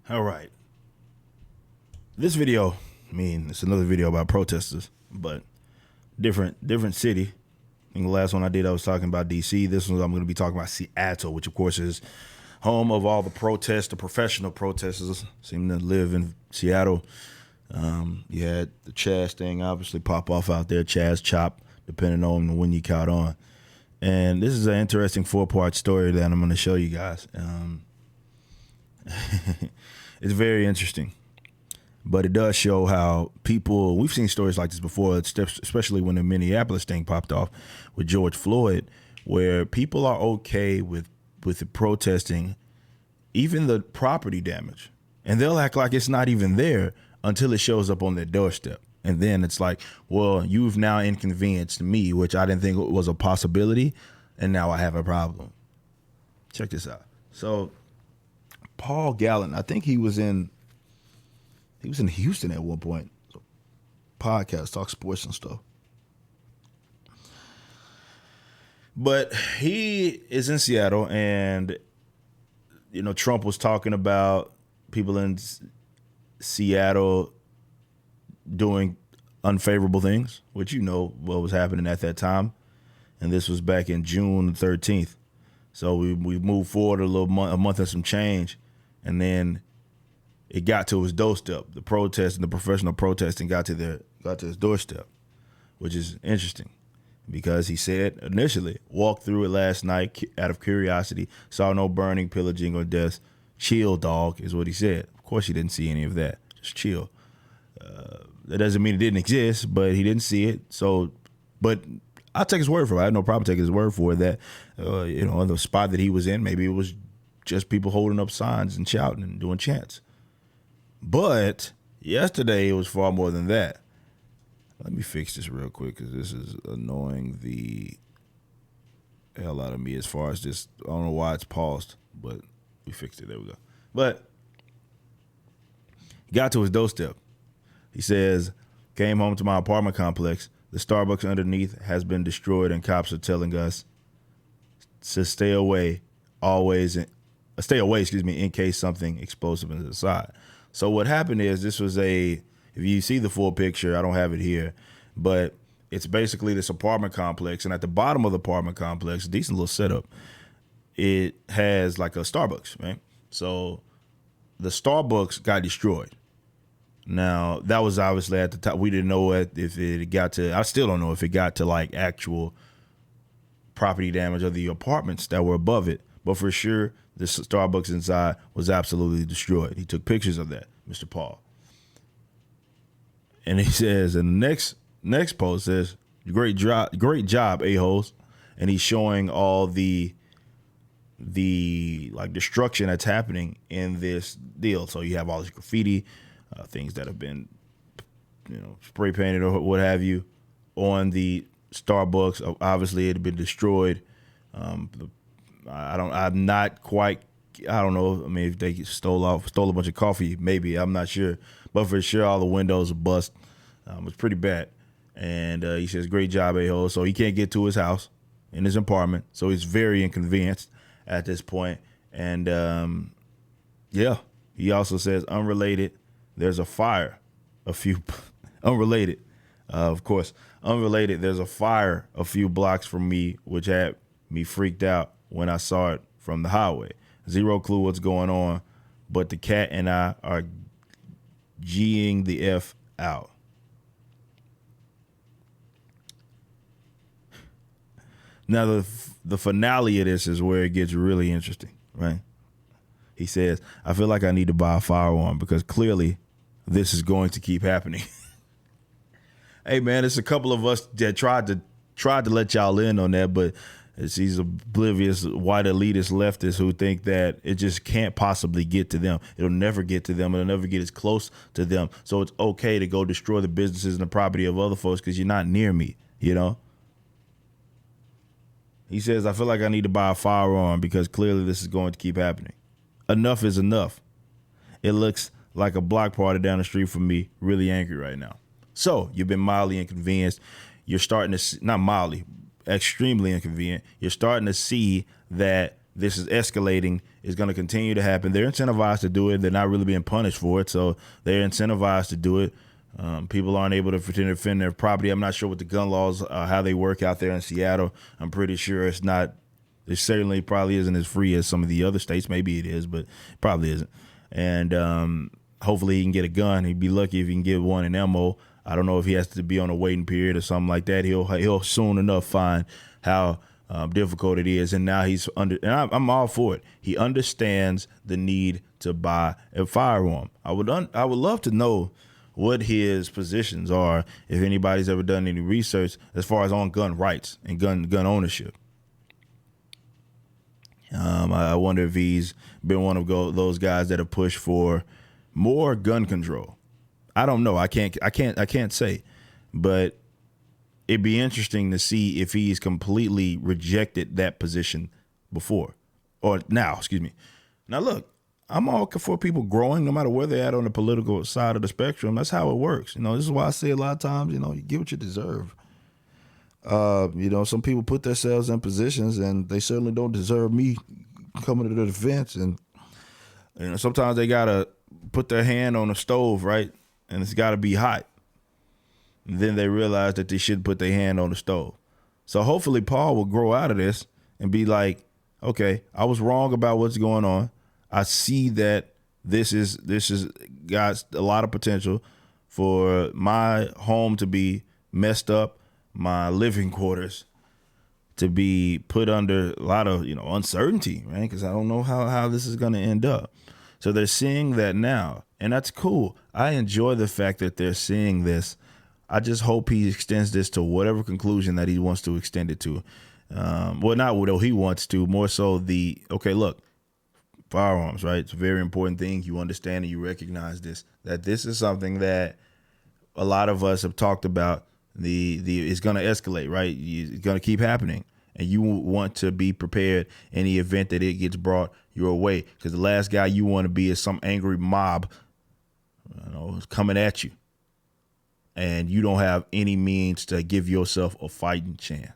All right. This video, it's another video about protesters, but different city. I think the last one I did, I was talking about D.C. This one, I'm going to be talking about Seattle, which of course is home of all the protests. The professional protesters seem to live in Seattle. You had the Chaz thing obviously pop off out there, Chaz Chop, depending on when you caught on. And this is an interesting 4-part story that I'm going to show you guys. It's very interesting, but it does show how people, we've seen stories like this before, especially when the Minneapolis thing popped off with George Floyd, where people are okay with the protesting, even the property damage, and they'll act like it's not even there until it shows up on their doorstep. And then it's like, well, you've now inconvenienced me, which I didn't think was a possibility, and now I have a problem. Check this out. So Paul Gallant, I think he was in Houston at one point. So, podcast, talk sports and stuff. But he is in Seattle, and Trump was talking about people in Seattle doing unfavorable things, which what was happening at that time. And this was back in June 13th. So we moved forward a month and some change, and then it got to his doorstep. The protest and the professional protesting got to his doorstep, which is interesting because he said initially walked through it last night out of curiosity, saw no burning, pillaging, or death. Chill, dog, is what he said. Of course, he didn't see any of that. Just chill. That doesn't mean it didn't exist, but he didn't see it. So, but I'll take his word for it. I have no problem taking his word for it that, the spot that he was in, maybe it was just people holding up signs and shouting and doing chants. But yesterday it was far more than that. Let me fix this real quick because this is annoying the hell out of me as far as this. I don't know why it's paused, but we fixed it. There we go. But he got to his doorstep. He says, came home to my apartment complex. The Starbucks underneath has been destroyed, and cops are telling us to stay away, in case something explosive is inside. So what happened is if you see the full picture, I don't have it here, but it's basically this apartment complex, and at the bottom of the apartment complex, decent little setup, it has like a Starbucks, right? So the Starbucks got destroyed. Now, that was obviously at the top. We didn't know if it got to, I still don't know if it got to like actual property damage of the apartments that were above it. But for sure, the Starbucks inside was absolutely destroyed. He took pictures of that, Mr. Paul. And he says, and the next post says, great job, a-holes. And he's showing all the like destruction that's happening in this deal. So you have all this graffiti, things that have been, spray painted or what have you on the Starbucks. Obviously, it had been destroyed. I'm not quite. I don't know. I mean, if they stole a bunch of coffee, maybe, I'm not sure. But for sure, all the windows are bust. It's pretty bad. And he says, "Great job, a-hole." So he can't get to his house in his apartment. So he's very inconvenienced at this point. And he also says, unrelated. There's a fire. Unrelated, of course. Unrelated. There's a fire a few blocks from me, which had me freaked out when I saw it from the highway. Zero clue what's going on, but the cat and I are G'ing the F out. Now, the finale of this is where it gets really interesting, right? He says, I feel like I need to buy a firearm because clearly this is going to keep happening. Hey, man, it's a couple of us that tried to let y'all in on that, but it's these oblivious white elitist leftists who think that it just can't possibly get to them. It'll never get to them. It'll never get as close to them. So it's okay to go destroy the businesses and the property of other folks because you're not near me, He says, I feel like I need to buy a firearm because clearly this is going to keep happening. Enough is enough. It looks like a block party down the street from me, really angry right now. So you've been mildly inconvenienced. You're starting to, not mildly, extremely inconvenient. You're starting to see that this is escalating, is going to continue to happen. They're incentivized to do it. They're not really being punished for it, so they're incentivized to do it. People aren't able to defend their property. I'm not sure what the gun laws, how they work out there in Seattle. I'm pretty sure it's not. It certainly probably isn't as free as some of the other states. Maybe it is, but it probably isn't. And hopefully he can get a gun. He'd be lucky if he can get one in ammo. I don't know if he has to be on a waiting period or something like that. He'll soon enough find how difficult it is. And now he's and I'm all for it. He understands the need to buy a firearm. I would love to know what his positions are, if anybody's ever done any research as far as on gun rights and gun ownership. I wonder if he's been one of those guys that have pushed for more gun control. I don't know. I can't say, but it'd be interesting to see if he's completely rejected that position before or now. Excuse me. Now look, I'm all for people growing, no matter where they're at on the political side of the spectrum. That's how it works. This is why I say a lot of times, you get what you deserve. Some people put themselves in positions, and they certainly don't deserve me coming to the defense. And sometimes they gotta put their hand on the stove, right? And it's gotta be hot. And then they realize that they shouldn't put their hand on the stove. So hopefully Paul will grow out of this and be like, okay, I was wrong about what's going on. I see that this is got a lot of potential for my home to be messed up, my living quarters to be put under a lot of uncertainty, right? Because I don't know how this is going to end up. So they're seeing that now, and that's cool. I enjoy the fact that they're seeing this. I just hope he extends this to whatever conclusion that he wants to extend it to. Well, not what he wants to, more so look, firearms, right? It's a very important thing. You understand and you recognize that this is something that a lot of us have talked about. It's going to escalate, right? It's going to keep happening. And you want to be prepared in the event that it gets brought your way. Because the last guy you want to be is some angry mob coming at you. And you don't have any means to give yourself a fighting chance.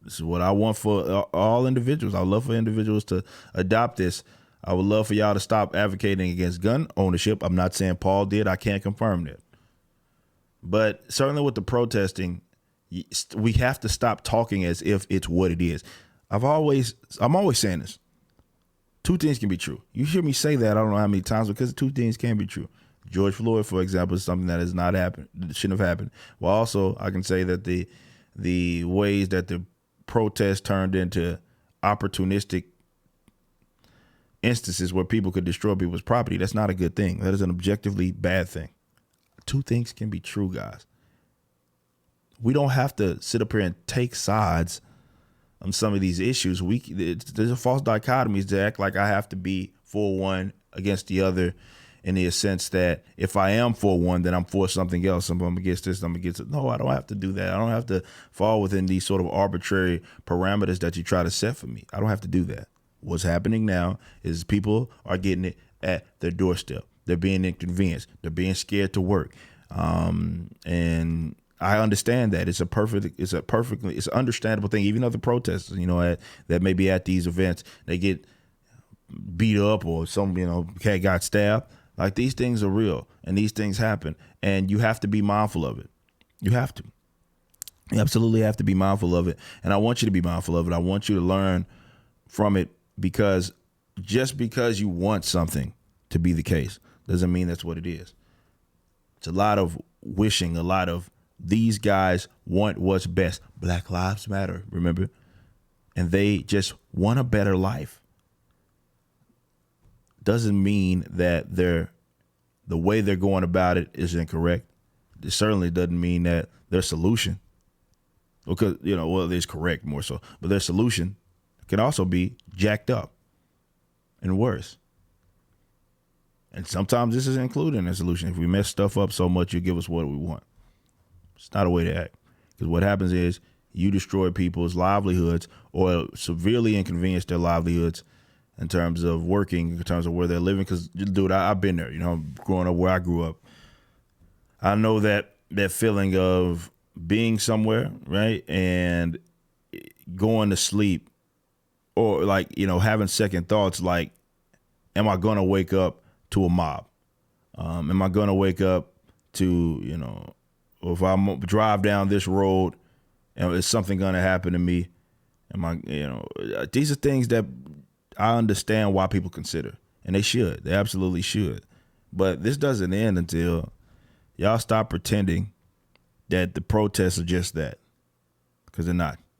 This is what I want for all individuals. I would love for individuals to adopt this. I would love for y'all to stop advocating against gun ownership. I'm not saying Paul did. I can't confirm that. But certainly with the protesting, we have to stop talking as if it's what it is. I'm always saying this. Two things can be true. You hear me say that I don't know how many times, because two things can be true. George Floyd, for example, is something that has not happened, shouldn't have happened. Well, also, I can say that the ways that the protest turned into opportunistic instances where people could destroy people's property, that's not a good thing. That is an objectively bad thing. Two things can be true, guys. We don't have to sit up here and take sides on some of these issues. There's a false dichotomy to act like I have to be for one against the other, in the sense that if I am for one, then I'm for something else. I'm against this, I'm against it. No, I don't have to do that. I don't have to fall within these sort of arbitrary parameters that you try to set for me. I don't have to do that. What's happening now is people are getting it at their doorstep. They're being inconvenienced. They're being scared to work. And I understand that it's an understandable thing. Even other protesters, that may be at these events, they get beat up or some, cat got stabbed. Like, these things are real and these things happen, and you have to be mindful of it. You have to. You absolutely have to be mindful of it. And I want you to be mindful of it. I want you to learn from it, because just because you want something to be the case doesn't mean that's what it is. It's a lot of wishing, a lot of these guys want what's best. Black Lives Matter, remember? And they just want a better life. Doesn't mean that the way they're going about it is incorrect. It certainly doesn't mean that their solution, because, it is correct more so, but their solution can also be jacked up and worse. And sometimes this is included in the solution. If we mess stuff up so much, you give us what we want. It's not a way to act. Because what happens is you destroy people's livelihoods or severely inconvenience their livelihoods in terms of working, in terms of where they're living. Because, dude, I've been there, growing up where I grew up. I know that feeling of being somewhere, right, and going to sleep or like, having second thoughts like, am I going to wake up to a mob? Am I going to wake up to, or if I drive down this road and is something going to happen to me? Am I, these are things that I understand why people consider, and they should. They absolutely should. But this doesn't end until y'all stop pretending that the protests are just that, because they're not.